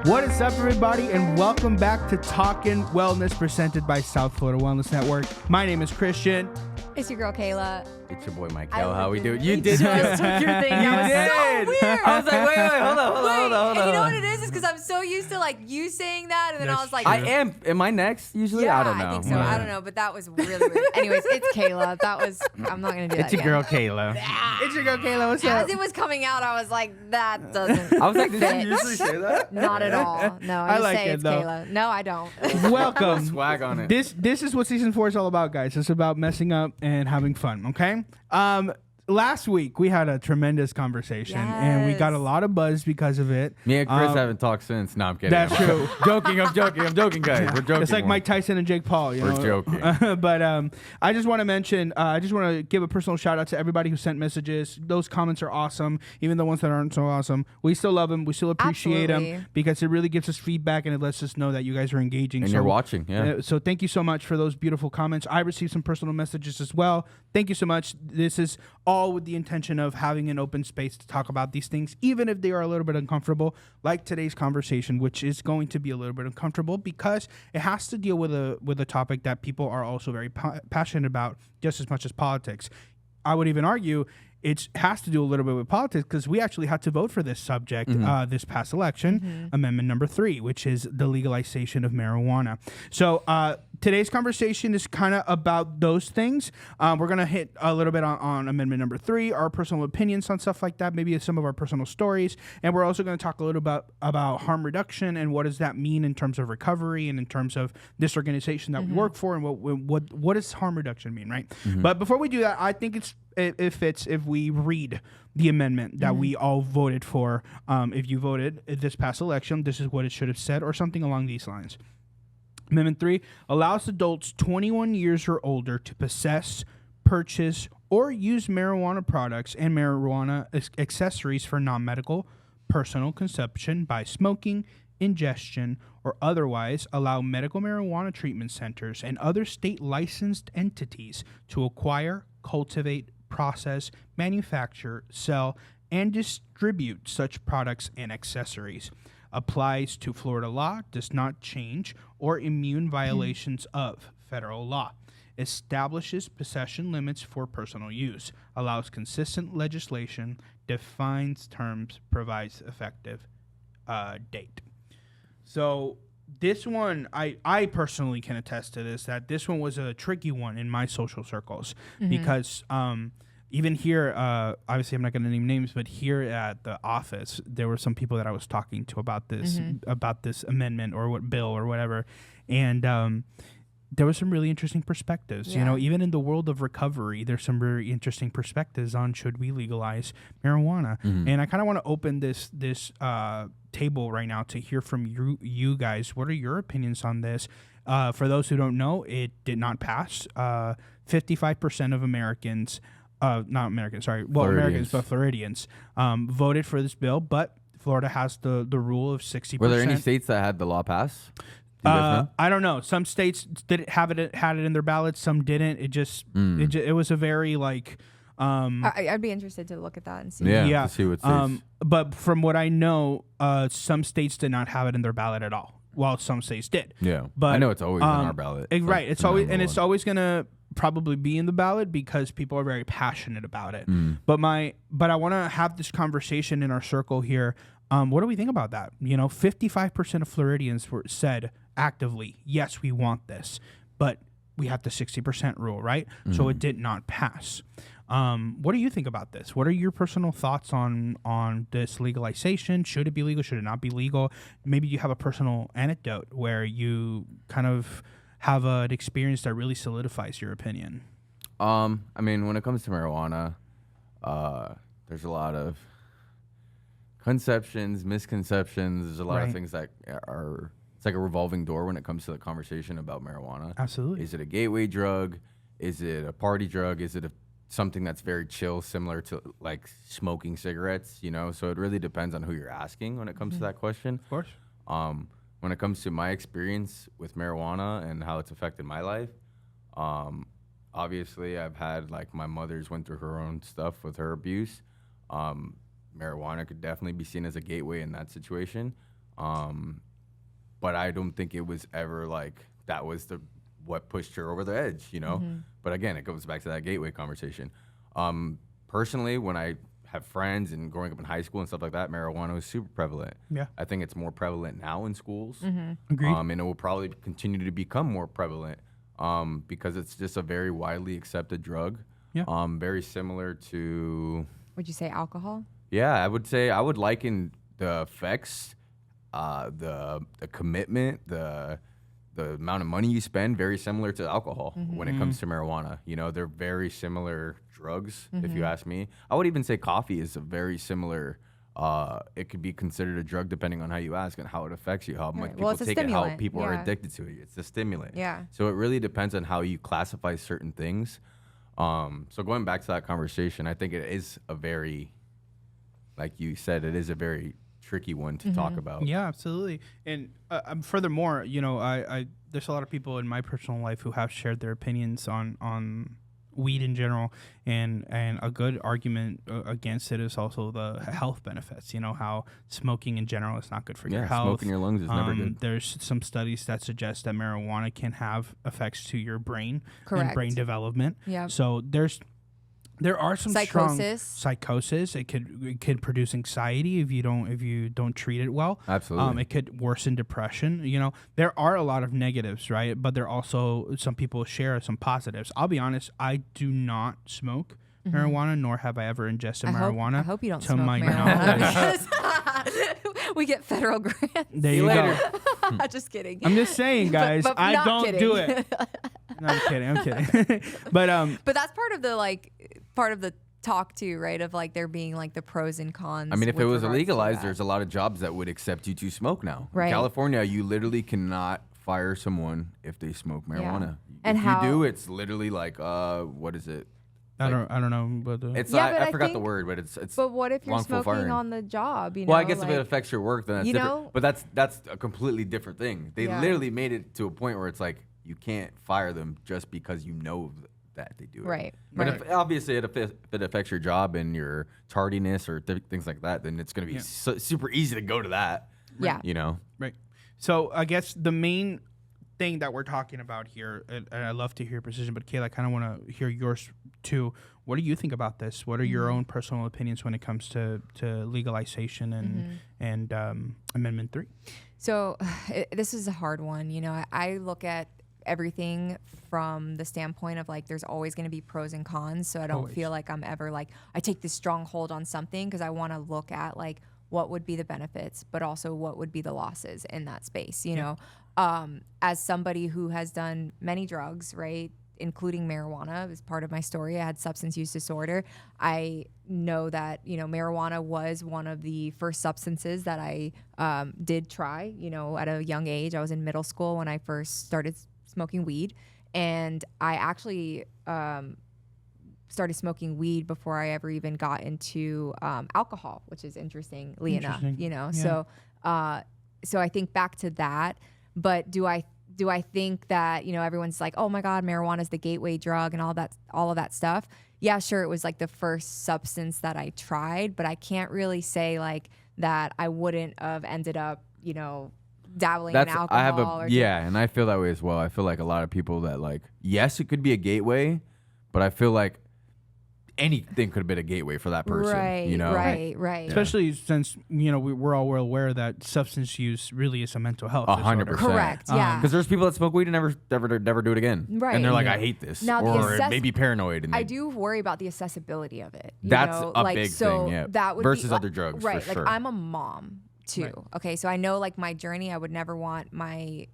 What is up, everybody, and welcome back to Talkin Wellness, presented by South Florida Wellness Network. My name is Christian. It's your girl, Kayla. It's your boy, Michael. How we doing? You did just took your thing. That was so weird. I was like, wait, hold on. And you know what it is? It's because I'm so used to like you saying that, and then I was like, I am. Am I next? Usually, yeah, I don't know. I think so. Yeah. I don't know, but that was really weird. Anyways, it's Kayla. I'm not gonna do that. It's your girl, Kayla. It's your girl, Kayla. What's up? As it was coming out, I was like, that doesn't. I was like, did you usually say that? Not at all. No, I just say it's Kayla. No, I don't. Welcome. Swag on it. This is what season 4 is all about, guys. It's about messing up and having fun. Okay. Last week we had a tremendous conversation, and we got a lot of buzz because of it. Me and Chris haven't talked since. No, I'm kidding. That's true. I'm joking, guys. Yeah. We're joking. It's like Mike Tyson and Jake Paul. We're joking. But I just want to mention, I just want to give a personal shout out to everybody who sent messages. Those comments are awesome, even the ones that aren't so awesome. We still love them. We still appreciate them because it really gives us feedback and it lets us know that you guys are engaging. And you're watching. Yeah. So thank you so much for those beautiful comments. I received some personal messages as well. Thank you so much. This is all with the intention of having an open space to talk about these things, even if they are a little bit uncomfortable, like today's conversation, which is going to be a little bit uncomfortable because it has to deal with a topic that people are also very passionate about, just as much as politics. I would even argue it has to do a little bit with politics because we actually had to vote for this subject this past election, Amendment number 3, which is the legalization of marijuana. So today's conversation is kind of about those things. We're going to hit a little bit on Amendment number 3, our personal opinions on stuff like that, maybe some of our personal stories. And we're also going to talk a little about harm reduction and what does that mean in terms of recovery and in terms of this organization that we work for, and what does harm reduction mean, right? But before we do that, I think it fits if we read the amendment that we all voted for. If you voted this past election, this is what it should have said, or something along these lines. Amendment 3 allows adults 21 years or older to possess, purchase, or use marijuana products and marijuana accessories for non-medical personal consumption by smoking, ingestion, or otherwise allow medical marijuana treatment centers and other state licensed entities to acquire, cultivate, process, manufacture, sell, and distribute such products and accessories. Applies to Florida law, does not change or immune violations of federal law. Establishes possession limits for personal use. Allows consistent legislation. Defines terms. Provides effective date. So this one, I personally can attest to this, that this one was a tricky one in my social circles because even here, obviously I'm not going to name names, but here at the office, there were some people that I was talking to about this amendment or what bill or whatever, and there was some really interesting perspectives. Yeah. You know, even in the world of recovery, there's some very interesting perspectives on should we legalize marijuana. And I kind of want to open this table right now to hear from you guys. What are your opinions on this? For those who don't know, it did not pass. 55% of Americans. Not Americans, sorry. Well, Floridians. Americans, but Floridians voted for this bill, but Florida has the rule of 60%. Were there any states that had the law pass? Do you guys know? I don't know. Some states didn't had it in their ballots. Some didn't. It was a very like. I'd be interested to look at that and see. Yeah. To see what states. But from what I know, some states did not have it in their ballot at all, while some states did. Yeah, but I know it's always on our ballot. Right. It's always gonna probably be in the ballot because people are very passionate about it. But I want to have this conversation in our circle here. What do we think about that? 55% of Floridians said actively, yes, we want this, but we have the 60% rule, right? So it did not pass. What do you think about this? What are your personal thoughts on this legalization? Should it be legal? Should it not be legal? Maybe you have a personal anecdote where you kind of have an experience that really solidifies your opinion. I mean, when it comes to marijuana, there's a lot of conceptions, misconceptions. There's a lot of things that are, it's like a revolving door when it comes to the conversation about marijuana. Absolutely. Is it a gateway drug? Is it a party drug? Is it something that's very chill, similar to like smoking cigarettes, So it really depends on who you're asking when it comes to that question. Of course. When it comes to my experience with marijuana and how it's affected my life, obviously I've had like my mother's went through her own stuff with her abuse. Marijuana could definitely be seen as a gateway in that situation. But I don't think it was ever like that was what pushed her over the edge, you know? But again, it goes back to that gateway conversation. Personally, when I have friends and growing up in high school and stuff like that, marijuana was super prevalent. Yeah. I think it's more prevalent now in schools. Agreed. And it will probably continue to become more prevalent because it's just a very widely accepted drug. Yeah. Very similar to... Would you say alcohol? Yeah, I would say I would liken the effects, the commitment, the amount of money you spend very similar to alcohol when it comes to marijuana. You know, they're very similar drugs, if you ask me. I would even say coffee is a very similar, it could be considered a drug depending on how you ask and how it affects you, how much people take it, how people are addicted to it. It's a stimulant. Yeah. So it really depends on how you classify certain things. So going back to that conversation, I think it is a very, like you said, it is a very tricky one to talk about. Yeah, absolutely. And furthermore, you know, I there's a lot of people in my personal life who have shared their opinions on weed in general, and a good argument against it is also the health benefits. You know, how smoking in general is not good for your health. Smoking your lungs is never good. There's some studies that suggest that marijuana can have effects to your brain and Correct. brain development. Yeah. So there are some Psychosis. strong psychosis. It could produce anxiety if you don't treat it well. Absolutely. It could worsen depression. You know, there are a lot of negatives, right? But there also some people share some positives. I'll be honest, I do not smoke marijuana, nor have I ever ingested marijuana. I hope you don't to smoke my marijuana. We get federal grants. There you go. Just kidding. I'm just saying, guys. But I not don't kidding. do it. No, I'm kidding. But that's part of the talk too, right? Of like there being like the pros and cons. I mean, if it was with regards to legalized, that. there's a lot of jobs that would accept you to smoke now. Right. In California, you literally cannot fire someone if they smoke marijuana. And if how- you do, it's literally like, what is it? I don't know. But It's Yeah, but I I forgot the think- word, but it's But what if you're wrongful smoking firing. on the job? You know, Well, I guess if like, it affects your work, then that's you different. know? But that's a completely different thing. They Yeah. literally made it to a point where it's like you can't fire them just because you know that they do it. Right. But right. if obviously if it affects your job and your tardiness or things like that, then it's going to be super easy to go to that. Yeah. You know. Right. So I guess the main thing that we're talking about here, and I love to hear precision, but Kayla, I kind of want to hear yours too. What do you think about this? What are your own personal opinions when it comes to legalization and Amendment 3? So this is a hard one. You know, I look at everything from the standpoint of like there's always going to be pros and cons. So I don't feel like I'm ever like I take this strong hold on something because I want to look at like what would be the benefits, but also what would be the losses in that space. You know, as somebody who has done many drugs, right, including marijuana as part of my story. I had substance use disorder. I know that, you know, marijuana was one of the first substances that I did try, you know, at a young age. I was in middle school when I first started smoking weed. And I actually started smoking weed before I ever even got into alcohol, which is interestingly enough, you know. Yeah. So I think back to that. But do I think that, you know, everyone's like, oh my God, marijuana is the gateway drug and all of that stuff? Yeah, sure, it was like the first substance that I tried, but I can't really say like that I wouldn't have ended up, you know, dabbling in alcohol. And I feel that way as well. I feel like a lot of people that like, yes, it could be a gateway, but I feel like anything could have been a gateway for that person. Right, you know? right. Especially since, you know, we're all well aware that substance use really is a mental health disorder. 100%. Correct, yeah. Because there's people that smoke weed and never do it again. Right. And they're like, I hate this. Now, or maybe paranoid. And I do worry about the accessibility of it. You That's know? a like, big so thing, yeah. That would Versus be, other drugs, right? for Like sure. I'm a mom too. Right. Okay, so I know like my journey. I would never want my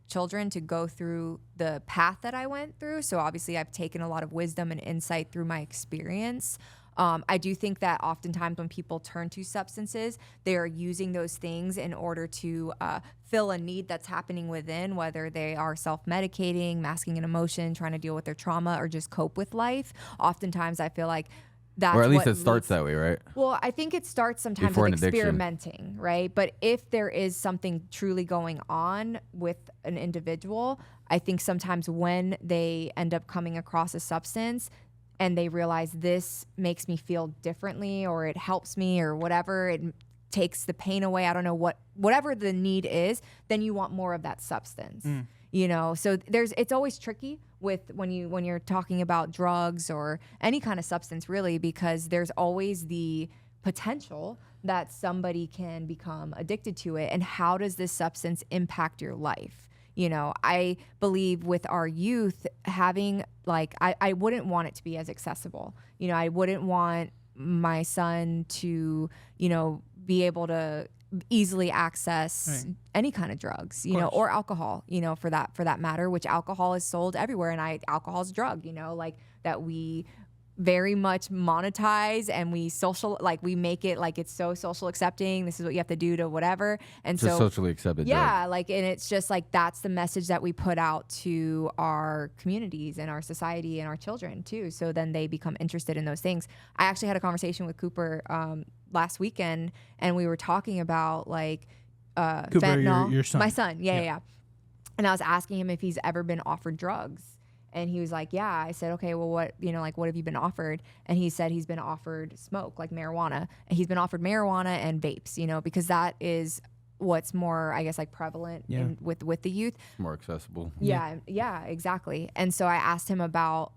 children to go through the path that I went through. So obviously, I've taken a lot of wisdom and insight through my experience. I do think that oftentimes when people turn to substances, they are using those things in order to fill a need that's happening within, whether they are self-medicating, masking an emotion, trying to deal with their trauma, or just cope with life. Oftentimes, I feel like that's or at least what it starts leads- that way, right? Well, I think it starts sometimes Before with an addiction. experimenting, right? But if there is something truly going on with an individual, I think sometimes when they end up coming across a substance and they realize this makes me feel differently, or it helps me, or whatever, it takes the pain away, I don't know, whatever the need is, then you want more of that substance. You know, so it's always tricky with when you're talking about drugs or any kind of substance, really, because there's always the potential that somebody can become addicted to it. And how does this substance impact your life? You know, I believe with our youth having, like, I wouldn't want it to be as accessible. You know, I wouldn't want my son to, you know, be able to easily access any kind of drugs, you know, or alcohol, you know, for that matter, which alcohol is sold everywhere. And alcohol's a drug, you know, like that we very much monetize, and we make it like it's so social accepting. This is what you have to do to whatever. And Just so socially accepted. yeah, like, and it's just like, that's the message that we put out to our communities and our society and our children too. So then they become interested in those things. I actually had a conversation with Cooper last weekend, and we were talking about like Cooper, fentanyl. your son. My son, yeah. And I was asking him if he's ever been offered drugs. And he was like, yeah. I said, okay, well, what have you been offered? And he said he's been offered smoke, like marijuana. And he's been offered marijuana and vapes, you know, because that is what's more, I guess, like prevalent with the youth. More accessible. Yeah, exactly. And so I asked him about,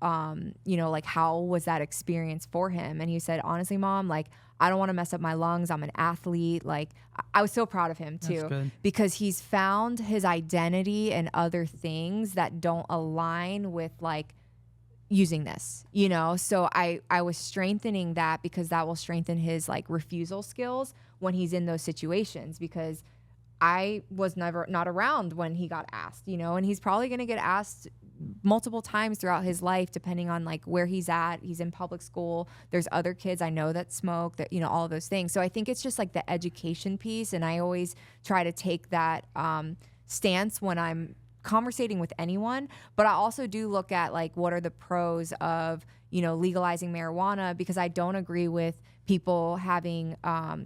you know, like, how was that experience for him? And he said, honestly, Mom, like, I don't want to mess up my lungs. I'm an athlete. Like, I was so proud of him too, because he's found his identity in other things that don't align with like using this, you know? So I was strengthening that, because that will strengthen his like refusal skills when he's in those situations, because I was never not around when he got asked, you know, and he's probably going to get asked multiple times throughout his life, depending on like where he's at. He's in public school. There's other kids I know that smoke, that, you know, all of those things. So I think it's just like the education piece. And I always try to take that stance when I'm conversating with anyone. But I also do look at like, what are the pros of, you know, legalizing marijuana, because I don't agree with people having,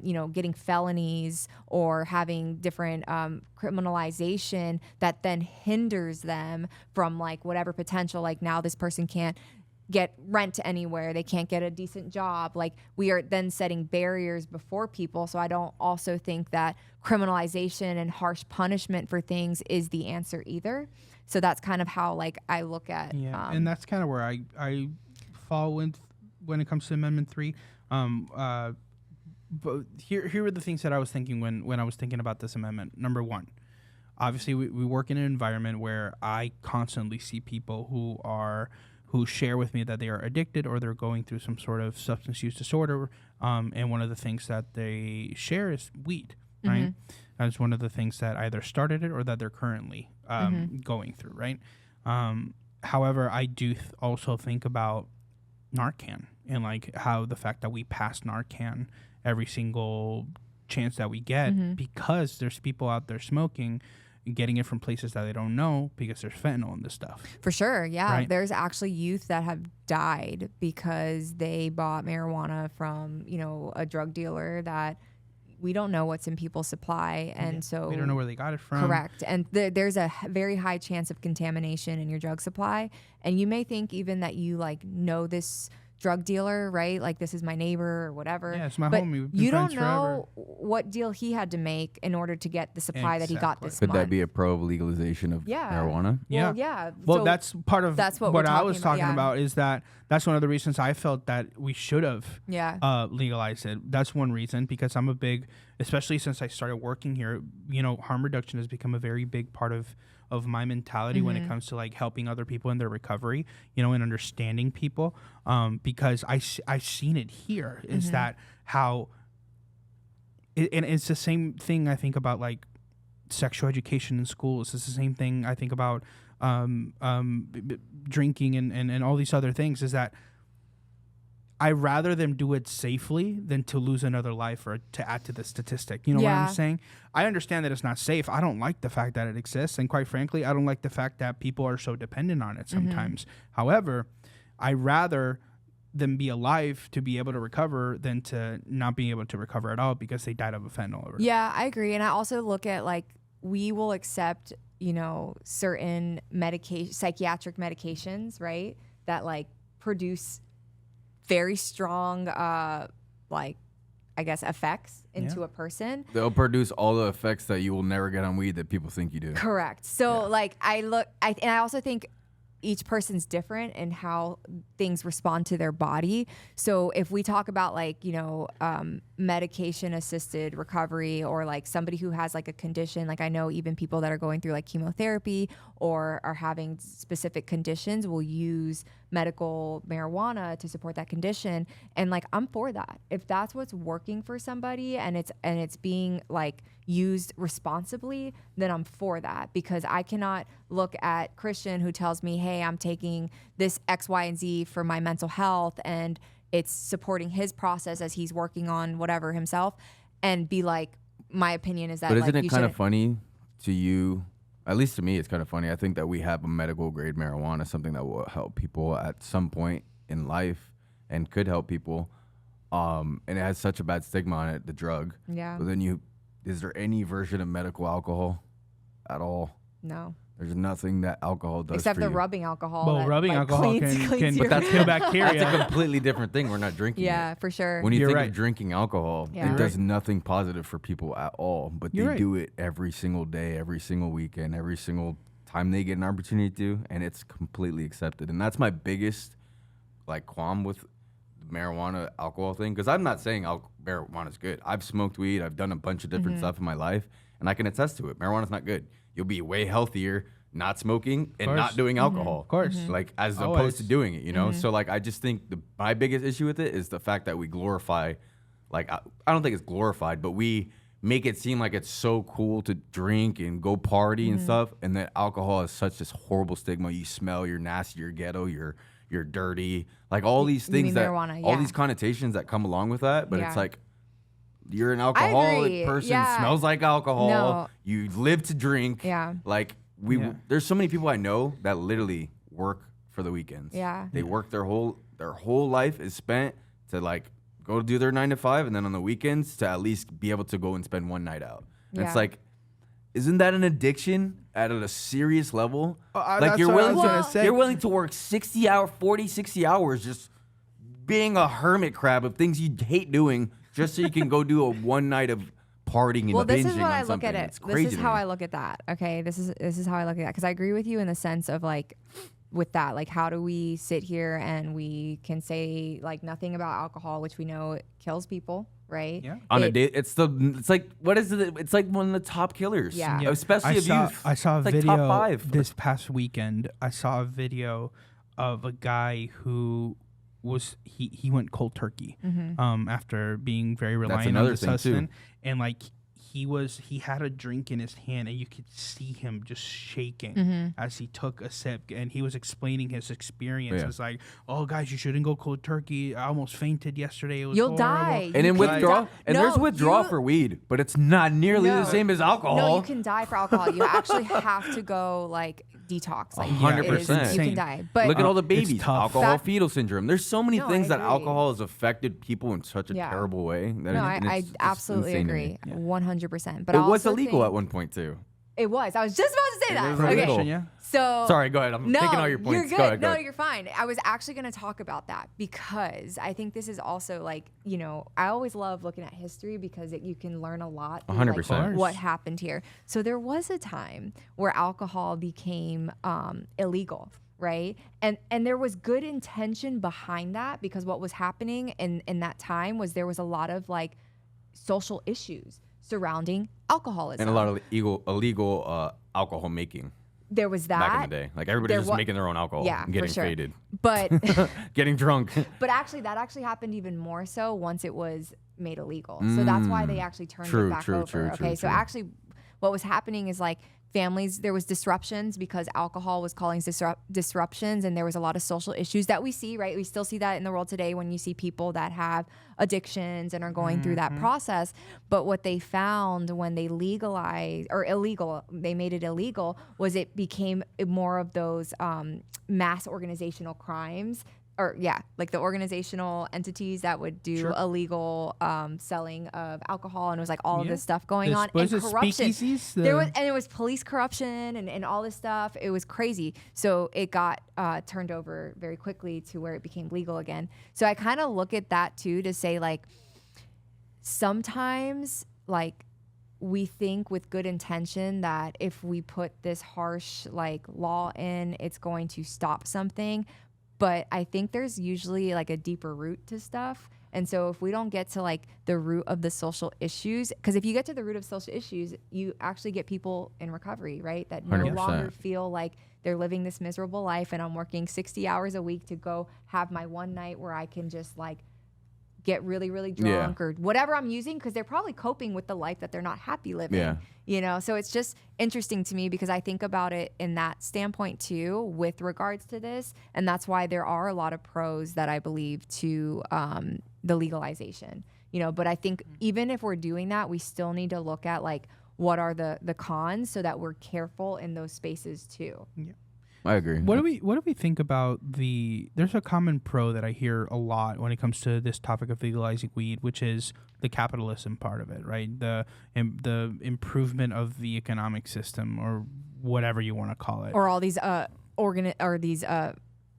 you know, getting felonies or having different criminalization that then hinders them from like whatever potential. Like, now this person can't get rent anywhere. They can't get a decent job. Like, we are then setting barriers before people. So I don't also think that criminalization and harsh punishment for things is the answer either. So that's kind of how like I look at. Yeah, and that's kind of where I fall when it comes to Amendment 3. But here were the things that I was thinking when I was thinking about this amendment. Number one, obviously we work in an environment where I constantly see people who share with me that they are addicted or they're going through some sort of substance use disorder. And one of the things that they share is weed, right? That's one of the things that either started it or that they're currently going through, right? However, I do also think about Narcan and like how the fact that we pass Narcan every single chance that we get, because there's people out there smoking and getting it from places that they don't know, because there's fentanyl in this stuff. For sure, yeah. Right? There's actually youth that have died because they bought marijuana from, you know, a drug dealer that we don't know what's in people's supply, and so we don't know where they got it from. Correct, and there's a very high chance of contamination in your drug supply, and you may think even that you like know this drug dealer, right? Like, this is my neighbor or whatever. Yeah, it's my but homie. We've been you don't friends know what deal he had to make in order to get the supply that he got this Could month. that be a pro of legalization of marijuana? Well, yeah. Well, So that's part of that's what what we're I was talking yeah. about, is that that's one of the reasons I felt that we should have legalized it. That's one reason, because I'm a big, especially since I started working here, you know, harm reduction has become a very big part of my mentality when it comes to like helping other people in their recovery, you know, and understanding people, because I've seen it here, is that how and it's the same thing I think about like sexual education in schools. It's the same thing I think about drinking and all these other things, is that I rather them do it safely than to lose another life or to add to the statistic. You know what I'm saying? I understand that it's not safe. I don't like the fact that it exists. And quite frankly, I don't like the fact that people are so dependent on it sometimes. However, I rather them be alive to be able to recover than to not being able to recover at all because they died of a fentanyl overdose. Yeah, I agree. And I also look at like, we will accept, you know, certain psychiatric medications, right? That like produce very strong, like, I guess, effects into a person. They'll produce all the effects that you will never get on weed that people think you do. Correct. So like and I also think each person's different in how things respond to their body. So if we talk about like, you know, medication assisted recovery, or like somebody who has like a condition, like I know even people that are going through like chemotherapy or are having specific conditions will use medical marijuana to support that condition. And like, I'm for that. If that's what's working for somebody and it's being like used responsibly, then I'm for that, because I cannot look at Christian who tells me, hey, I'm taking this X, Y, and Z for my mental health and it's supporting his process as he's working on whatever himself, and be like, my opinion is that. But isn't like, it kind of funny to you? At least to me, it's kind of funny. I think that we have a medical grade marijuana, something that will help people at some point in life and could help people. And it has such a bad stigma on it, the drug. Yeah. But then is there any version of medical alcohol at all? No. There's nothing that alcohol does except for the you. rubbing alcohol. Well, that, rubbing like, alcohol can your but kill bacteria. That's a completely different thing. We're not drinking Yeah, it. for sure. When you You're think right. of drinking alcohol, Yeah. it does nothing positive for people at all. But You're they right. do it every single day, every single weekend, every single time they get an opportunity to, and it's completely accepted. And that's my biggest like qualm with the marijuana alcohol thing, because I'm not saying marijuana is good. I've smoked weed. I've done a bunch of different stuff in my life, and I can attest to it. Marijuana's not good. You'll be way healthier not smoking and not doing alcohol. Of course. Like as Always. opposed to doing it, you know? So like I just think my biggest issue with it is the fact that we glorify, like I don't think it's glorified, but we make it seem like it's so cool to drink and go party and stuff, and that alcohol is such this horrible stigma. You smell, you're nasty, you're ghetto, you're dirty. Like all these You things mean that marijuana, all yeah. these connotations that come along with that, but Yeah. it's like you're an agree, alcoholic person, yeah. smells like alcohol, No. you live to drink. Yeah. Like Yeah. there's so many people I know that literally work for the weekends. Yeah. They work their whole life is spent to like go do their 9 to 5, and then on the weekends to at least be able to go and spend one night out. And Yeah. it's like, isn't that an addiction at a serious level? Like Like you're willing say. you're willing to work 60 hours just being a hermit crab of things you hate doing just so you can go do a one night of partying and Well, binging this is what on I look something. at it. It's crazy. This is to how me. I look at that. Okay, this is how I look at that, because I agree with you in the sense of like, with that, like, how do we sit here and we can say like nothing about alcohol, which we know it kills people, right? Yeah. On a It- day, it's like what is it? It's like one of the top killers. Yeah. Yeah. Especially of youth. I saw a It's like video top 5. this past weekend. I saw a video of a guy who was he went cold turkey after being very reliant on another the thing, too. sustenance, and like he had a drink in his hand and you could see him just shaking as he took a sip, and he was explaining his experience. Yeah. It's like, oh guys, you shouldn't go cold turkey. I almost fainted yesterday. It was You'll horrible. die. And You then can withdrawal, die. and No, there's withdrawal you- for weed, but it's not nearly No. the same as alcohol. No, you can die for alcohol. You actually have to go like detox. Like, 100%. you can die. But Look at all the it's babies. tough. Alcohol That- fetal syndrome. There's so many No, things I that agree. alcohol has affected people in such a Yeah. terrible way. That no, and I it's absolutely insane to agree, me. 100%. But It I was also illegal think- at one point too. It was. I was just about to say that. was Okay. illegal. Prohibition, yeah. So Sorry, go ahead. I'm taking all your points. You're good. Go ahead, go No, ahead. you're fine. I was actually going to talk about that because I think this is also like, you know, I always love looking at history because you can learn a lot through, 100%. like, what happened here. So there was a time where alcohol became illegal. Right. And there was good intention behind that, because what was happening in that time was there was a lot of like social issues surrounding alcoholism. And a lot of illegal alcohol making there was that. back in the day. Like everybody There was wa- making their own alcohol Yeah, and getting for sure. faded, But getting drunk. But actually, that actually happened even more so once it was made illegal. So that's why they actually turned True, it back true, over. true, Okay, true, so true. actually, what was happening is like families, there was disruptions because alcohol was causing disruptions, and there was a lot of social issues that we see, right? We still see that in the world today when you see people that have addictions and are going through that process. But what they found when they legalized or they made it illegal, was it became more of those mass organizational crimes like the organizational entities that would do illegal selling of alcohol, and it was like all of this stuff going on, and corruption. It was police corruption and all this stuff. It was crazy. So it got turned over very quickly to where it became legal again. So I kind of look at that too to say, like, sometimes, like, we think with good intention that if we put this harsh like law in, it's going to stop something. But I think there's usually like a deeper root to stuff. And so if we don't get to like the root of the social issues, because if you get to the root of social issues, you actually get people in recovery, right? That no 100%. longer feel like they're living this miserable life and I'm working 60 hours a week to go have my one night where I can just like get really, really drunk or whatever I'm using, because they're probably coping with the life that they're not happy living. Yeah. You know, so it's just interesting to me because I think about it in that standpoint too with regards to this. And that's why there are a lot of pros that I believe to the legalization, you know, but I think even if we're doing that, we still need to look at like what are the cons so that we're careful in those spaces too. Yeah. I agree. What do we think about there's a common pro that I hear a lot when it comes to this topic of legalizing weed, which is the capitalism part of it, right? The improvement of the economic system, or whatever you want to call it. Or all these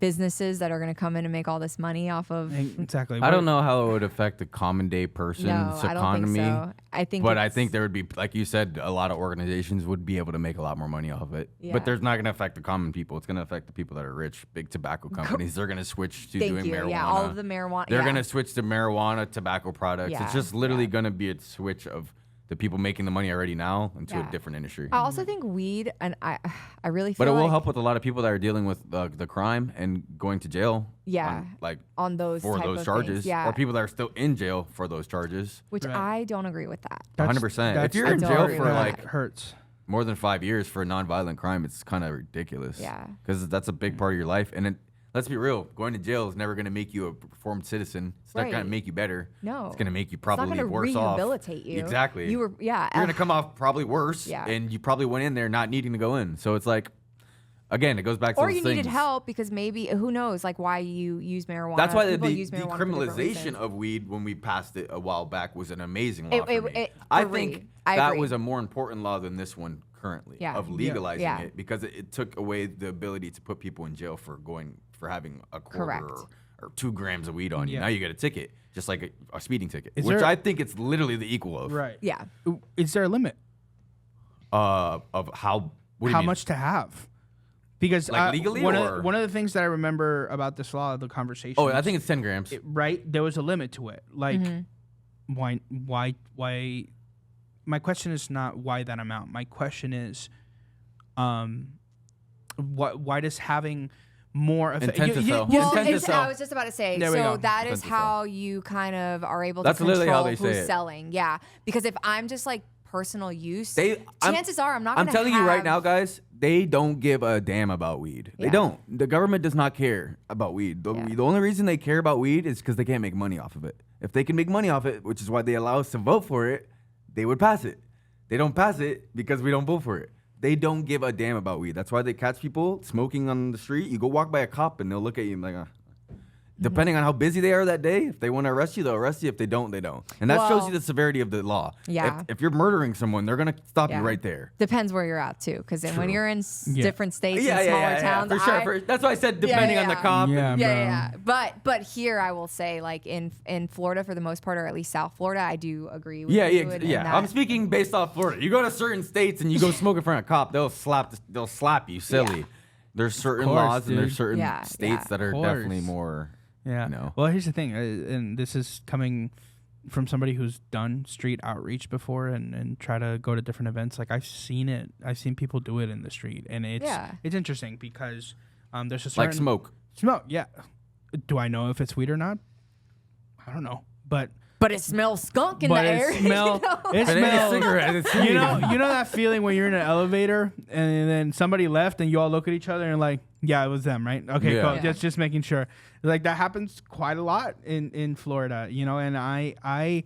businesses that are going to come in and make all this money off of. Exactly. I don't know how it would affect the common day person's economy. I don't think so. I think there would be, like you said, a lot of organizations would be able to make a lot more money off of it. Yeah. But there's not going to affect the common people. It's going to affect the people that are rich. Big tobacco companies, they're going to switch to doing marijuana. Yeah, all of the marijuana. They're going to switch to marijuana, tobacco products. Yeah. It's just literally going to be a switch of the people making the money already now into a different industry. I also think weed, and I really feel But it will like help with a lot of people that are dealing with the crime and going to jail. Yeah. On those for type those of charges. things, yeah. Or people that are still in jail for those charges. which Right. I don't agree with that. 100%. If you're I in don't jail agree for with like that. hurts. more than 5 years for a nonviolent crime, it's kind of ridiculous. Yeah. Because that's a big part of your life. And let's be real, going to jail is never going to make you a reformed citizen. It's not going Right. to make you better. No. It's going to make you It's not probably gonna worse off. rehabilitate you. Exactly. You were, yeah. You're going to come off probably worse. Yeah. And you probably went in there not needing to go in. So it's like, again, it goes back to or those you things. needed help because maybe, who knows, like why you use marijuana. That's why the People use marijuana for different decriminalization reasons. of weed when we passed it a while back was an amazing law for me. I that agree. was a more important law than this one currently of legalizing Yeah. it, because it took away the ability to put people in jail for having a quarter Correct. or 2 grams of weed on you. Yeah. Now you get a ticket, just like a speeding ticket, Is which there- I think it's literally the equal of. Right. Yeah. Is there a limit? Of how what do you How mean? much to have? Because Like legally, one or- of the things that I remember about this law, the conversation. Oh, I think it's 10 grams. Right, there was a limit to it. Like, Mm-hmm. why? My question is not why that amount. My question is, why does having more Intent to sell. Well, Intent to sell. I was just about to say, There we go. so that Intent is to how you kind of are able That's to literally control how they say who's it. selling. Yeah. Because if I'm just like personal use, I'm chances are I'm not going I'm to telling you right now, guys, they don't give a damn about weed. They Yeah. don't. The government does not care about weed. The only reason they care about weed is because they can't make money off of it. If they can make money off it, which is why they allow us to vote for it, they would pass it. They don't pass it because we don't vote for it. They don't give a damn about weed. That's why they catch people smoking on the street. You go walk by a cop and they'll look at you and be like, depending on how busy they are that day, if they want to arrest you, they'll arrest you. If they don't, they don't. And that shows you the severity of the law. Yeah. If you're murdering someone, they're going to stop you Yeah. right there. Depends where you're at too, because when True. you're in different states Yeah, and yeah, smaller yeah, towns, for sure. That's why I said depending on the cop. Yeah, and- bro. yeah. But here I will say, like in Florida for the most part, or at least South Florida, I do agree with you. in that. I'm speaking based off Florida. You go to certain states and you go smoke in front of a cop, they'll slap you silly. Yeah. There's certain course, laws and there's dude. certain Yeah, states yeah. that are Of course. definitely more. Yeah. You know. Well, here's the thing, and this is coming from somebody who's done street outreach before and try to go to different events. Like I've seen it. I've seen people do it in the street, and it's interesting because there's a certain Like smoke. Smoke. Yeah. Do I know if it's weed or not? I don't know, but But it smells skunk in the air. it smell. It If it ain't a smells. cigarette, it's You weed. know that feeling when you're in an elevator and then somebody left and you all look at each other and like, yeah, it was them, right? Okay, Yeah. cool. Yeah. Just making sure. Like that happens quite a lot in Florida, you know. And I,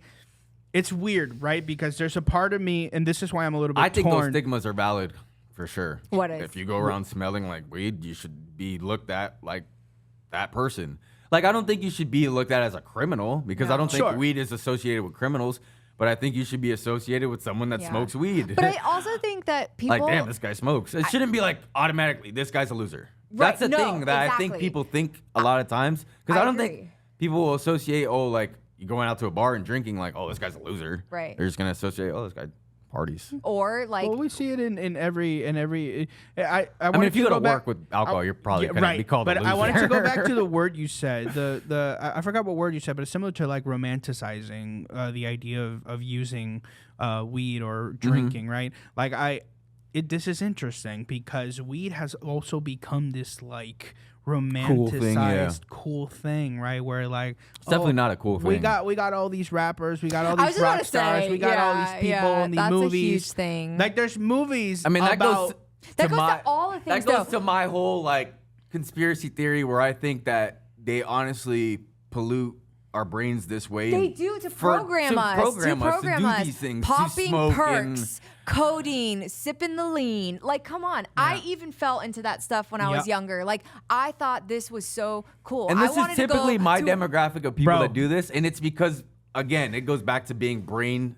it's weird, right? Because there's a part of me, and this is why I'm a little bit I think torn. those stigmas are valid for sure. What is? If you go around smelling like weed, you should be looked at like that person. Like, I don't think you should be looked at as a criminal because I don't think weed is associated with criminals. But I think you should be associated with someone that smokes weed. But I also think that people like, damn, this guy smokes. It shouldn't be like automatically, this guy's a loser. Right. That's the thing that I think people think a lot of times. Because I don't think people will associate, like, you going out to a bar and drinking, like, oh, this guy's a loser. Right. They're just going to associate, oh, this guy parties. Or like, well, we see it in every. I mean, if you go to work with alcohol, you're probably going to be called a loser. But I wanted to go back to the word you said. I forgot what word you said, but it's similar to like romanticizing the idea of using weed or drinking, right? Like this is interesting because weed has also become this like romanticized cool thing, right? Where like it's definitely not a cool thing. We got all these rappers, we got all these rock stars, we got all these people in these that's movies. A huge thing. Like there's movies. I mean, that goes to all the things. That goes to my whole like conspiracy theory, where I think that they honestly pollute our brains this way. They do to program us to do these things, popping to smoke perks. Codeine, sipping the lean. Like, come on. I even fell into that stuff when I was younger. Like, I thought this was so cool. And this is typically my demographic of people that do this. And it's because, again, it goes back to being brainwashed.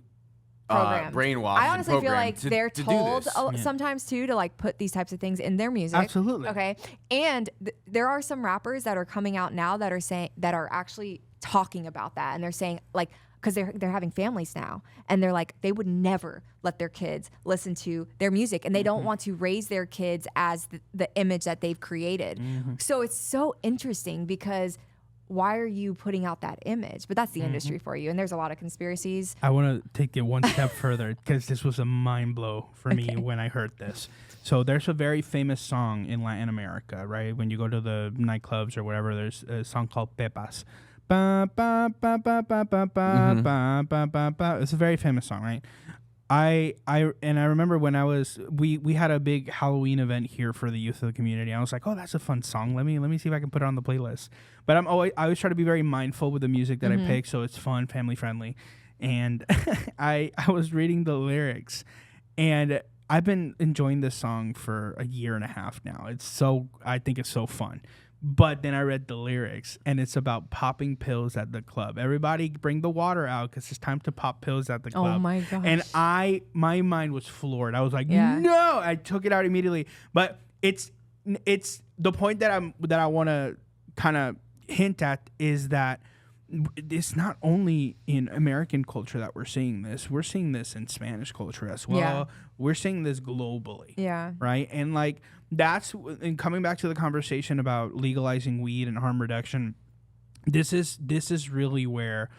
I honestly feel like they're told sometimes, too, to, like, put these types of things in their music. Absolutely. Okay. And there are some rappers that are coming out now that are actually talking about that. And they're saying, like, because they're having families now, and they're like, they would never let their kids listen to their music, and they don't want to raise their kids as the image that they've created. So it's so interesting because why are you putting out that image? But that's the industry for you, and there's a lot of conspiracies. I want to take it one step further because this was a mind blow for me when I heard this. So there's a very famous song in Latin America, right? When you go to the nightclubs or whatever, there's a song called Pepas. Ba, ba, ba, ba, ba, ba, ba, ba, ba, ba, ba. It's a very famous song, right? I remember when we had a big Halloween event here for the youth of the community. I was like, oh, that's a fun song. Let me see if I can put it on the playlist. But I always try to be very mindful with the music that I pick, so it's fun, family friendly. And I was reading the lyrics, and I've been enjoying this song for a year and a half now. I think it's so fun. But then I read the lyrics, and it's about popping pills at the club. Everybody bring the water out because it's time to pop pills at the club. Oh, my gosh. And my mind was floored. I was like, no! I took it out immediately. But it's the point that I want to kind of hint at is that it's not only in American culture that we're seeing this. We're seeing this in Spanish culture as well. Yeah. We're seeing this globally. Yeah. Right? And like and coming back to the conversation about legalizing weed and harm reduction, this is really where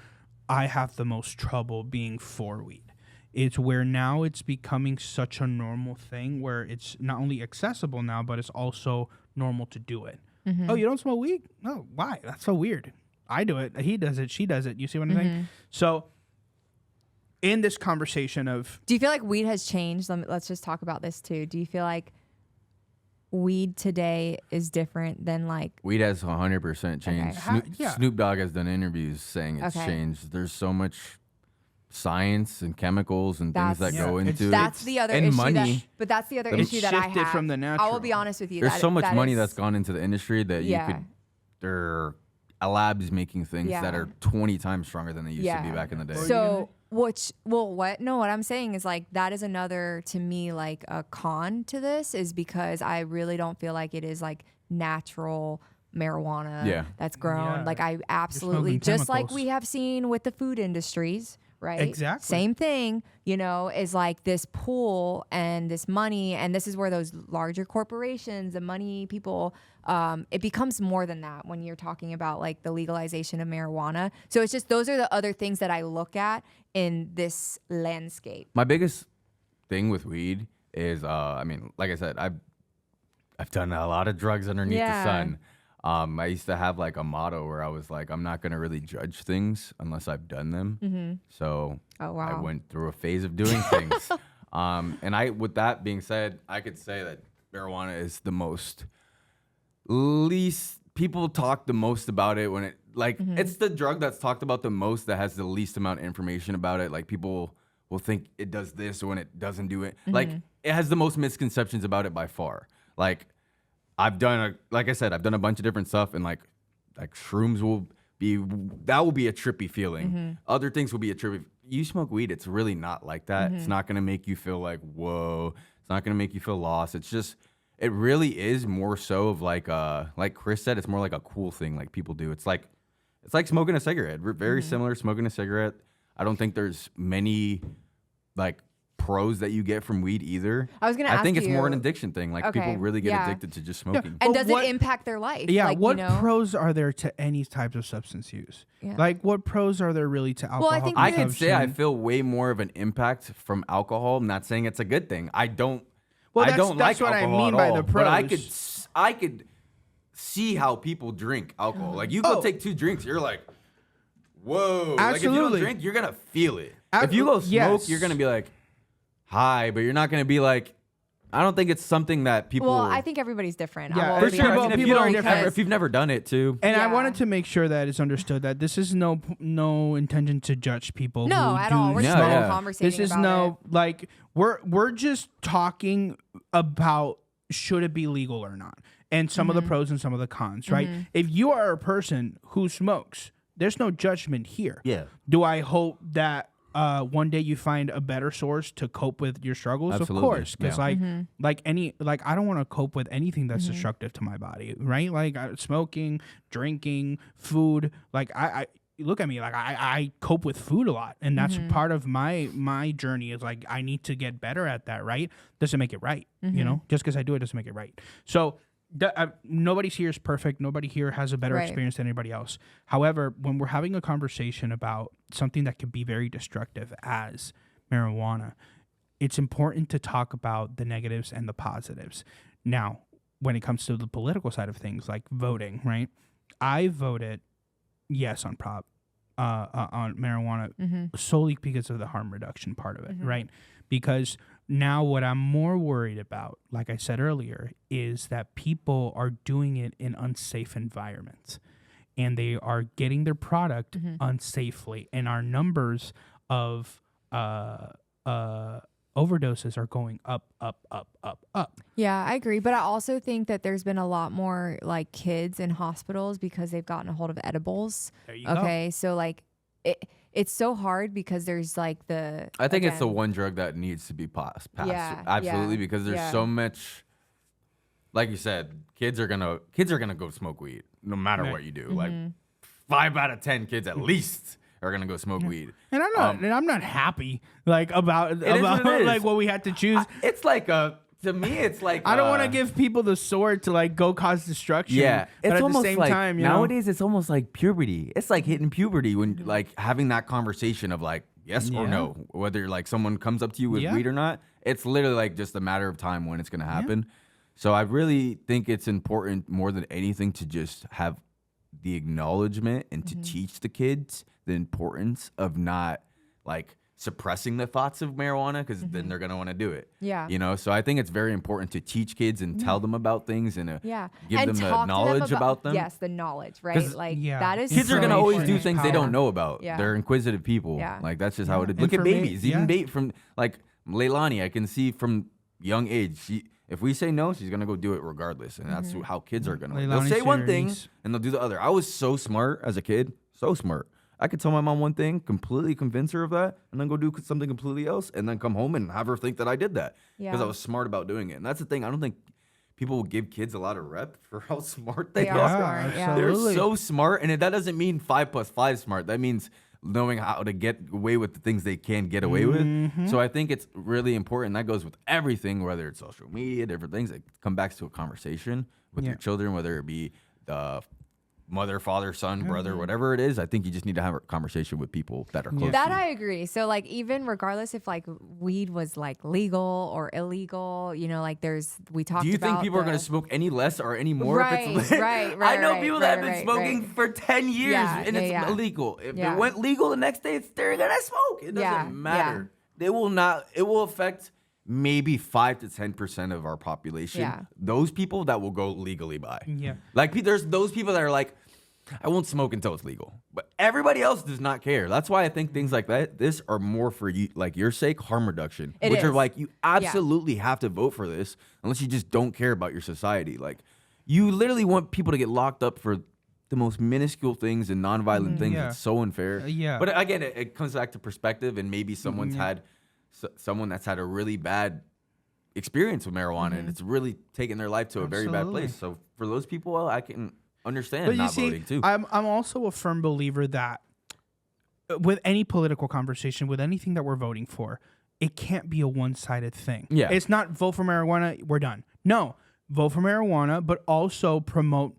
I have the most trouble being for weed. It's where now it's becoming such a normal thing where it's not only accessible now, but it's also normal to do it. Oh, you don't smoke weed? No, why? That's so weird. I do it. He does it. She does it. You see what I'm saying? So in this conversation of... Do you feel like weed has changed? Let's just talk about this too. Do you feel like weed today is different than like... Weed has 100% changed. Okay. Snoop Dogg has done interviews saying it's changed. There's so much science and chemicals and things that go into it. That's the other issue. But that's the other issue that I have. From the natural. I will be honest with you. There's so much money that's gone into the industry that you could... There are labs making things that are 20 times stronger than they used to be back in the day. So... what I'm saying is like that is another to me like a con to this is because I really don't feel like it is like natural marijuana that's grown. Like I absolutely just like we have seen with the food industries, right? Exactly. Same thing, is like this pool and this money, and this is where those larger corporations, the money people, it becomes more than that when you're talking about like the legalization of marijuana. So it's just those are the other things that I look at in this landscape. My biggest thing with weed is, I mean, like I said, I've done a lot of drugs underneath the sun. I used to have like a motto where I was like, I'm not going to really judge things unless I've done them. So I went through a phase of doing things. And with that being said, I could say that marijuana is the least people talk the most about it when it it's the drug that's talked about the most that has the least amount of information about it. Like people will think it does this when it doesn't do it. Like it has the most misconceptions about it by far. Like like I said, I've done a bunch of different stuff, and like like shrooms will be a trippy feeling. Other things will be a trippy. You smoke weed, it's really not like that. It's not gonna make you feel like whoa. It's not gonna make you feel lost. It's just it really is more so of like Chris said, it's more like a cool thing like people do. It's like smoking a cigarette. We're very similar smoking a cigarette. I don't think there's many like pros that you get from weed either. I was gonna ask I think it's you- more an addiction thing. Like Okay, people really get yeah. addicted to just smoking. And But does what- it impact their life? Yeah, like, what you know? pros are there to any types of substance use? Yeah. Like, what pros are there really to alcohol? I think I that- could say I consumption? feel way more of an impact from alcohol. I'm not saying it's a good thing. I don't Well, I that's- don't that's like what I alcohol mean at by all, the but pros. I could see how people drink alcohol. Like you go take 2 drinks, you're like, whoa. Like if you Absolutely. don't drink, you're gonna feel it. If you go smoke, Yes. you're gonna be like, hi, but you're not gonna be like. I don't think it's something that people. Well, I think everybody's different. Yeah, I for will sure. be honest. People- if people you are don't different. if you've never done it too. And I Yeah. wanted to make sure that it's understood that this is no intention to judge people. No, who at do all. We're just smoke. conversating This is about no like we're just talking about should it be legal or not, and some of the pros and some of the cons. Right? If you are a person who smokes, there's no judgment here. Yeah. Do I hope that one day you find a better source to cope with your struggles? Absolutely. Of course, because Yeah. like I don't want to cope with anything that's destructive to my body, right? Like smoking, drinking, food. Like I look at me, like I cope with food a lot, and that's part of my journey. Is like I need to get better at that. Right? Doesn't make it right, you know. Just because I do it doesn't make it right. So. Nobody's here is perfect. Nobody here has a better Right. experience than anybody else. However, when we're having a conversation about something that could be very destructive as marijuana, it's important to talk about the negatives and the positives. Now, when it comes to the political side of things, like voting, right? I voted yes on on marijuana solely because of the harm reduction part of it, right? Because now what I'm more worried about, like I said earlier, is that people are doing it in unsafe environments and they are getting their product unsafely, and our numbers of overdoses are going up. Yeah, I agree. But I also think that there's been a lot more like kids in hospitals because they've gotten a hold of edibles. There you go. Okay. So like it's so hard because there's like the. I think it's the again, one drug that needs to be passed. Yeah, Absolutely, yeah, because there's yeah. so much. Like you said, kids are gonna go smoke weed no matter Right. what you do. Like 5 out of 10 kids at least are gonna go smoke weed. And I'm not happy like about is what it is. like what we had to choose. It's like to me, it's like I don't want to give people the sword to like go cause destruction. Yeah, but it's at almost the same like time, you know? nowadays it's almost like puberty. It's like hitting puberty when like having that conversation of like yes or Yeah. no, whether like someone comes up to you with Yeah. weed or not. It's literally like just a matter of time when it's gonna happen. So I really think it's important more than anything to just have the acknowledgement and to teach the kids the importance of not like suppressing the thoughts of marijuana, because then they're gonna want to do it. Yeah. You know, so I think it's very important to teach kids and tell them about things and Yeah. give and them the talk to knowledge about them. Yes, the knowledge, right? 'Cause Like Yeah. that is Kids are so gonna always do important. things they don't know about. Yeah. They're inquisitive people. Yeah. Like that's just how it is. And Look at for me- babies. yeah. Even from like Leilani, I can see from young age. If we say no, she's gonna go do it regardless, and that's how kids are gonna. They'll Leilani's say one your thing niece. and they'll do the other. I was so smart as a kid, so smart. I could tell my mom one thing, completely convince her of that, and then go do something completely else, and then come home and have her think that I did that because Yeah. I was smart about doing it. And that's the thing. I don't think people will give kids a lot of rep for how smart they They are are. smart, yeah. They're absolutely. so smart, and that doesn't mean 5 + 5 smart. That means knowing how to get away with the things they can get away with. So I think it's really important. That goes with everything, whether it's social media, different things. It come back to a conversation with Yeah. your children, whether it be the mother, father, son, brother, whatever it is. I think you just need to have a conversation with people that are close That to you. I agree. So like even regardless if like weed was like legal or illegal, you know, like we talked about. Do you think people are going to smoke any less or any more Right, if it's lit? right, I know right, people right, that have been right, smoking right. for 10 years Yeah, and yeah, it's yeah. illegal. If Yeah. it went legal the next day, they're going to smoke. It doesn't Yeah, matter. It will affect maybe 5 to 10% of our population. Yeah. Those people that will go legally by. Yeah. Like there's those people that are like, I won't smoke until it's legal. But everybody else does not care. That's why I think things like this are more for you, like your sake, harm reduction. It which are is. like, you absolutely have to vote for this unless you just don't care about your society. Like, you literally want people to get locked up for the most minuscule things and nonviolent things. Yeah. It's so unfair. Yeah. But again, it comes back to perspective, and maybe someone that's had a really bad experience with marijuana, and it's really taken their life to a very bad place. So for those people, well, I can understand not voting too. I'm also a firm believer that with any political conversation, with anything that we're voting for, it can't be a one-sided thing. Yeah. It's not vote for marijuana, we're done. No, vote for marijuana, but also promote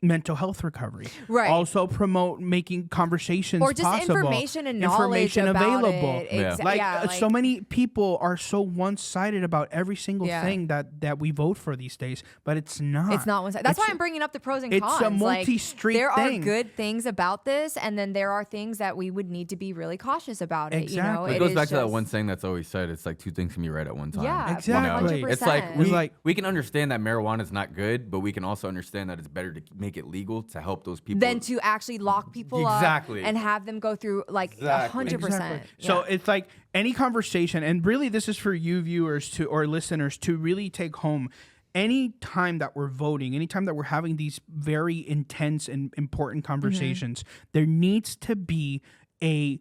mental health recovery. Right. Also promote making conversations or just possible. information and knowledge available. Like so many people are so one-sided about every single thing that we vote for these days, but it's not. It's not one-sided. That's why I'm bringing up the pros and cons. It's a multi-street there thing. are good things about this, and then there are things that we would need to be really cautious about. Exactly. It goes back to that one saying that's always said. It's like two things can be right at one time. Yeah, exactly. 100%. It's like we can understand that marijuana is not good, but we can also understand that it's better to make it legal to help those people than to actually lock people up and have them go through 100%. So it's like any conversation, and really this is for you viewers or listeners to really take home. Any time that we're voting, anytime that we're having these very intense and important conversations, there needs to be a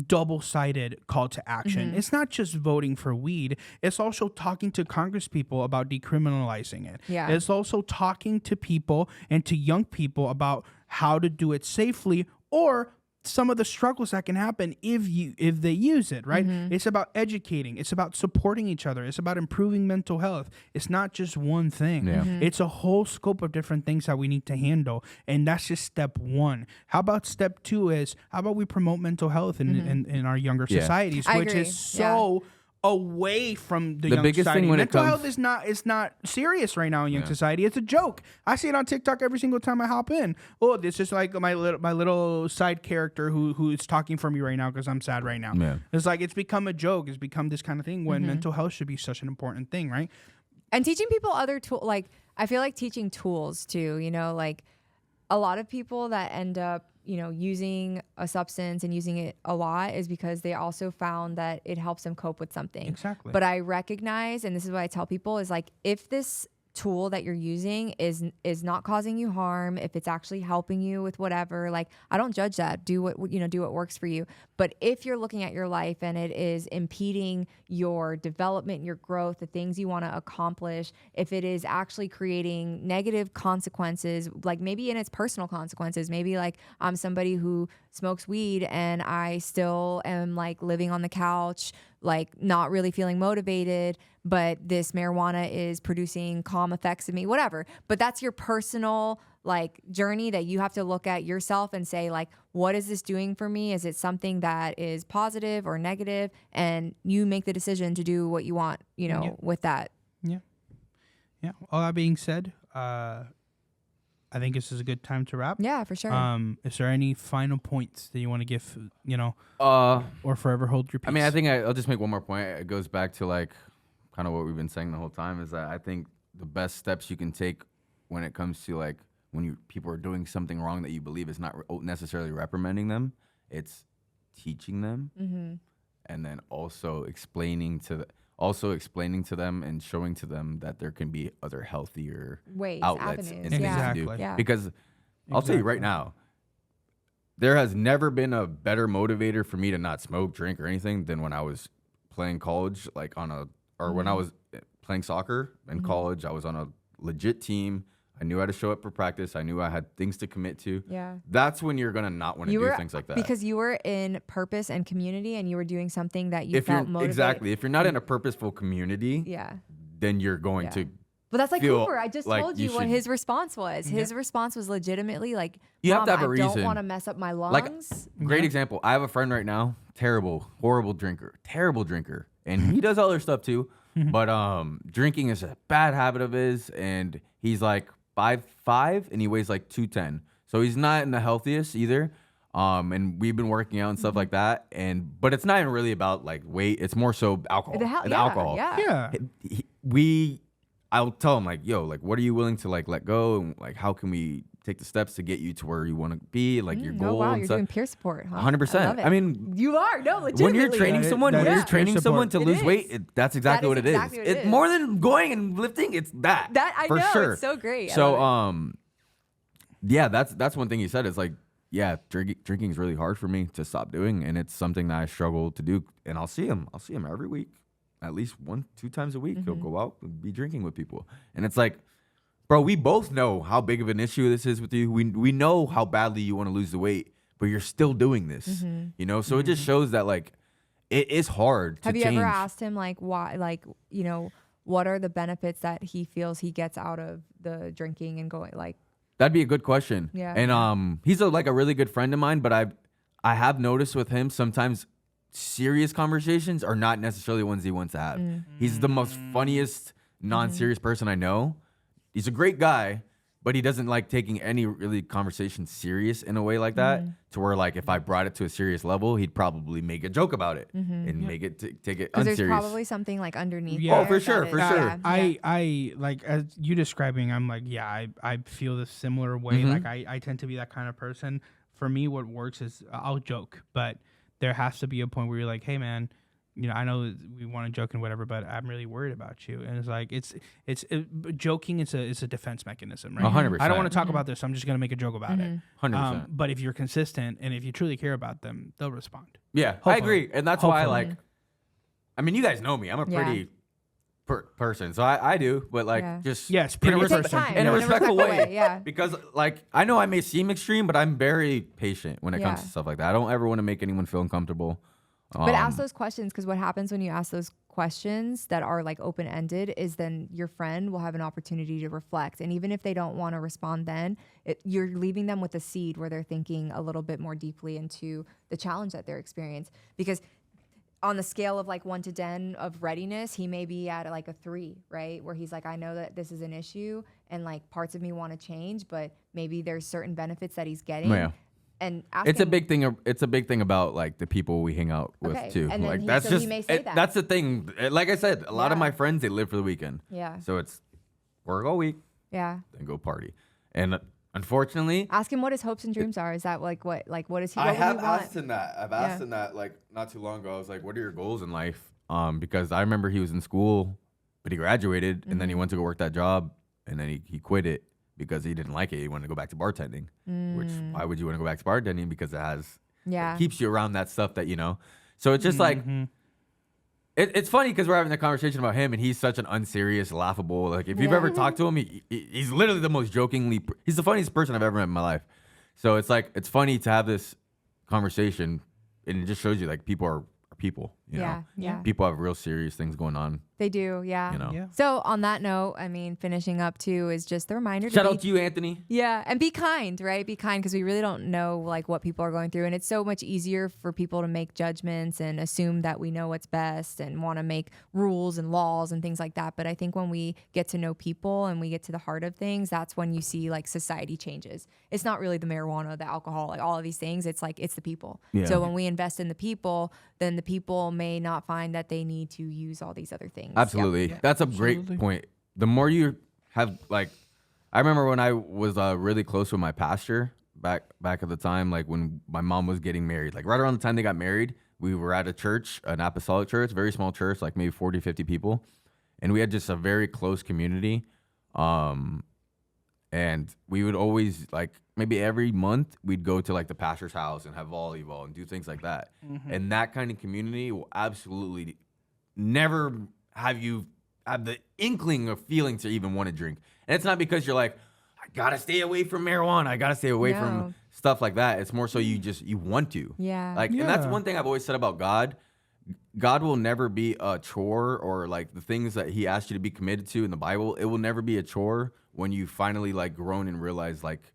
double-sided call to action. It's not just voting for weed. It's also talking to Congress people about decriminalizing it. Yeah. It's also talking to people and to young people about how to do it safely, or some of the struggles that can happen if they use it, right? It's about educating. It's about supporting each other. It's about improving mental health. It's not just one thing. Yeah. It's a whole scope of different things that we need to handle, and that's just step one. How about step two is, how about we promote mental health in our younger societies, which is so away from the young biggest society. thing when mental it health comes is not serious right now in young society. It's a joke. I see it on TikTok every single time I hop in. Oh, this is like my little side character who is talking for me right now because I'm sad right now. Yeah. It's like it's become a joke. It's become this kind of thing when mental health should be such an important thing, right? And teaching people other tools, I feel like teaching tools too, a lot of people that end up using a substance and using it a lot is because they also found that it helps them cope with something. Exactly. But I recognize, and this is what I tell people, is if this tool that you're using is not causing you harm, if it's actually helping you with whatever, I don't judge that. Do what works for you. But if you're looking at your life and it is impeding your development, your growth, the things you want to accomplish, if it is actually creating negative consequences, maybe in its personal consequences, maybe I'm somebody who smokes weed and I still am living on the couch, not really feeling motivated, but this marijuana is producing calm effects in me, whatever. But that's your personal journey that you have to look at yourself and say, what is this doing for me? Is it something that is positive or negative? And you make the decision to do what you want, with that. Yeah. Yeah. All that being said, I think this is a good time to wrap. Yeah, for sure. Is there any final points that you want to give, or forever hold your peace? I mean, I think I'll just make one more point. It goes back to kind of what we've been saying the whole time, is that I think the best steps you can take when it comes to when people are doing something wrong that you believe is not necessarily reprimanding them, it's teaching them, and then also explaining to them and showing to them that there can be other healthier ways, outlets avenues. and things to do. Yeah. Because I'll tell you right now, there has never been a better motivator for me to not smoke, drink, or anything than when I was playing college, when I was playing soccer in college. I was on a legit team. I knew how to show up for practice. I knew I had things to commit to. Yeah. That's when you're going to not want to do things like that. Because you were in purpose and community and you were doing something that you felt motivated. Exactly. If you're not in a purposeful community, then you're going to But that's like feel Cooper. I just told you what his response was. His response was legitimately you have to have a reason. I don't want to mess up my lungs. Great example. I have a friend right now, horrible drinker. And he does other stuff too. But drinking is a bad habit of his, and he's 5'5" and he weighs 210. So he's not in the healthiest either. And we've been working out and stuff like that. But it's not even really about weight. It's more so alcohol. Alcohol. Yeah. I'll tell him what are you willing to let go, and how can we take the steps to get you to where you want to be, your goal. Oh wow, and you're stuff. doing peer support, huh? 100%. I mean, you are legitimately. When you're training someone, to lose is. weight, that's exactly what it is. It's more than going and lifting. It's that. That I for know. Sure. It's so great. So yeah, that's one thing he said is like, yeah, drinking is really hard for me to stop doing, and it's something that I struggle to do. And I'll see him every week, at least 1-2 times a week. He'll go out and be drinking with people, and it's like, bro, we both know how big of an issue this is with you. We know how badly you want to lose the weight, but you're still doing this, you know. So it just shows that like it is hard. Have to you change. ever asked him like why, like, you know, what are the benefits that he feels he gets out of the drinking and going like? That'd be a good question. Yeah. And he's like a really good friend of mine, but I have noticed with him sometimes serious conversations are not necessarily ones he wants to have. He's the most funniest non-serious person I know. He's a great guy, but he doesn't like taking any really conversation serious in a way like that, to where like if I brought it to a serious level, he'd probably make a joke about it and make it take it Because unserious. there's probably something like underneath. Yeah. Oh, for sure, for sure. Yeah. I like, as you describing, I'm like, yeah, I feel the similar way. Like I tend to be that kind of person. For me, what works is I'll joke, but there has to be a point where you're like, hey man, you know, I know we want to joke and whatever, but I'm really worried about you. And it's like, joking. It's a defense mechanism, right? 100%. I don't want to talk about this, so I'm just going to make a joke about it. 100%. But if you're consistent and if you truly care about them, they'll respond. Yeah, Hopefully. I agree. And that's why, Hopefully. like, I mean, you guys know me. I'm a pretty person. So I do, but like, just Yes, in a, pretty respect- person. in a respectful way. Yeah. Because, like, I know I may seem extreme, but I'm very patient when it comes Yeah. to stuff like that. I don't ever want to make anyone feel uncomfortable. But ask those questions, because what happens when you ask those questions that are like open-ended is then your friend will have an opportunity to reflect. And even if they don't want to respond then, you're leaving them with a seed where they're thinking a little bit more deeply into the challenge that they're experiencing. Because on the scale of like 1 to 10 of readiness, he may be at like a 3, right? Where he's like, I know that this is an issue and like parts of me want to change, but maybe there's certain benefits that he's getting. Yeah. And asking, It's a big thing. It's a big thing about like the people we hang out with too. And then Like he- that's so just he may say that. that's the thing. Like I said, a lot of Yeah. my friends, they live for the weekend. Yeah. So it's work all week, Yeah. then go party. And unfortunately, Ask him what his hopes and dreams are. Is that like what is he? I What would have he want? asked him that. I've asked him that like not too long ago. I was like, "What are your goals in life?" Because I remember he was in school, but he graduated and then he went to go work that job, and then he quit it because he didn't like it. He wanted to go back to bartending. Which why would you want to go back to bartending? Because it keeps you around that stuff that you know. So it's just like. It's funny because we're having a conversation about him, and he's such an unserious, laughable. Like if you've ever talked to him, he's literally the most jokingly. He's the funniest person I've ever met in my life. So it's like it's funny to have this conversation, and it just shows you like people are people. You know? Yeah. People have real serious things going on. They do, yeah. You know. Yeah. So on that note, I mean, finishing up too is just the reminder. Shout out to you, Anthony. Yeah, and be kind, right? Be kind because we really don't know like what people are going through, and it's so much easier for people to make judgments and assume that we know what's best and want to make rules and laws and things like that. But I think when we get to know people and we get to the heart of things, that's when you see like society changes. It's not really the marijuana, the alcohol, like all of these things. It's like it's the people. Yeah. So when we invest in the people, then the people may not find that they need to use all these other things. Absolutely. Yep. That's a Absolutely. great point. The more you have, like, I remember when I was really close with my pastor back at the time, like when my mom was getting married, like right around the time they got married, we were at a church, an apostolic church, very small church, like maybe 40, 50 people. And we had just a very close community. And we would always, like, maybe every month we'd go to like the pastor's house and have volleyball and do things like that. And that kind of community will absolutely never have you have the inkling of feeling to even want to drink. And it's not because you're like, I gotta stay away from marijuana, I gotta stay away from stuff like that. It's more so you want to. Yeah. Like, and that's Yeah. one thing I've always said about God. God will never be a chore, or like the things that he asked you to be committed to in the Bible. It will never be a chore when you finally like grown and realize like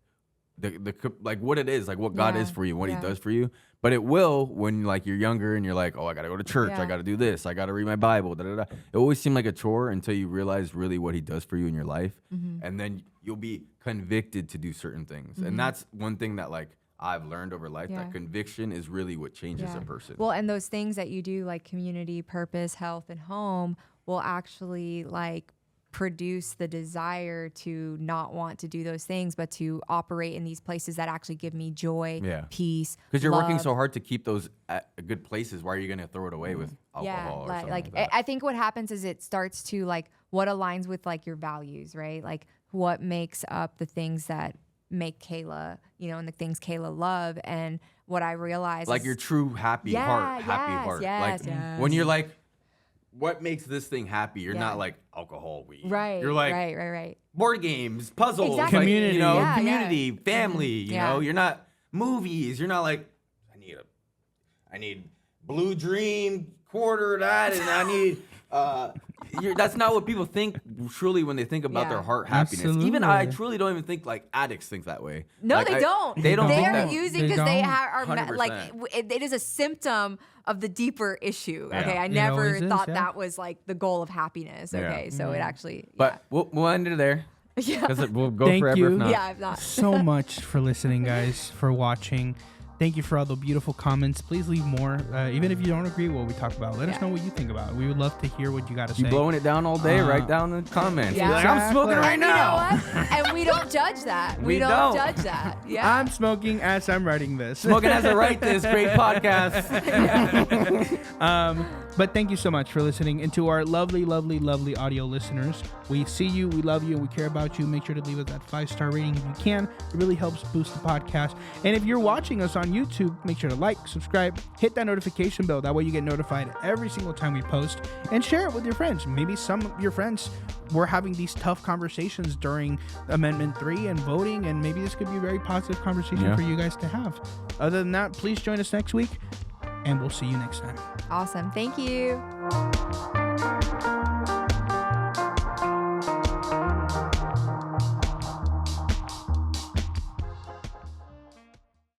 the like what it is, like what God is for you, what he does for you. But it will when like you're younger and you're like, oh, I gotta go to church, I gotta do this, I gotta read my Bible. Da, da, da. It always seemed like a chore until you realize really what he does for you in your life, and then you'll be convicted to do certain things. And that's one thing that like I've learned over life, that conviction is really what changes a person. Well, and those things that you do, like community, purpose, health, and home, will actually like produce the desire to not want to do those things, but to operate in these places that actually give me joy, peace. Because you're working love. so hard to keep those at good places. Why are you going to throw it away with alcohol or something like that? I think what happens is it starts to like what aligns with like your values, right? Like what makes up the things that make Kayla, and the things Kayla love. And what I realized like is, your true happy heart. Yes, like when you're like, what makes this thing happy? You're not like alcohol, weed. Right. You're like right. board games, puzzles, Exactly. Community. community, family. You know, you're not movies. You're not like I need Blue Dream quarter of that, and I need. That's not what people think truly when they think about their heart happiness. Absolutely. Even I truly don't even think like addicts think that way. No, like, they don't. They don't. They think are that. using They because they don't. are 100%. it is a symptom of the deeper issue. Yeah. Okay, I It never always is, thought yeah. that was like the goal of happiness. Okay, so it actually. But we'll end it there. Yeah. Because we'll go Thank forever you. if not. Yeah, I'm not. So much for listening, guys, for watching. Thank you for all the beautiful comments. Please leave more. Even if you don't agree with what we talk about, let us know what you think about it. We would love to hear what you got to say. You blowing it down all day? Write down in the comments. Yeah. Be like, I'm smoking right And now. you know what? And we don't judge that. We We don't don't. judge that. Yeah. I'm smoking as I'm writing this. Smoking as I write this great podcast. But thank you so much for listening. And to our lovely, lovely, lovely audio listeners, we see you, we love you, and we care about you. Make sure to leave us that 5-star rating if you can. It really helps boost the podcast. And if you're watching us on YouTube, make sure to like, subscribe, hit that notification bell. That way you get notified every single time we post, and share it with your friends. Maybe some of your friends were having these tough conversations during Amendment 3 and voting, and maybe this could be a very positive conversation for you guys to have. Other than that, please join us next week, and we'll see you next time. Awesome. Thank you.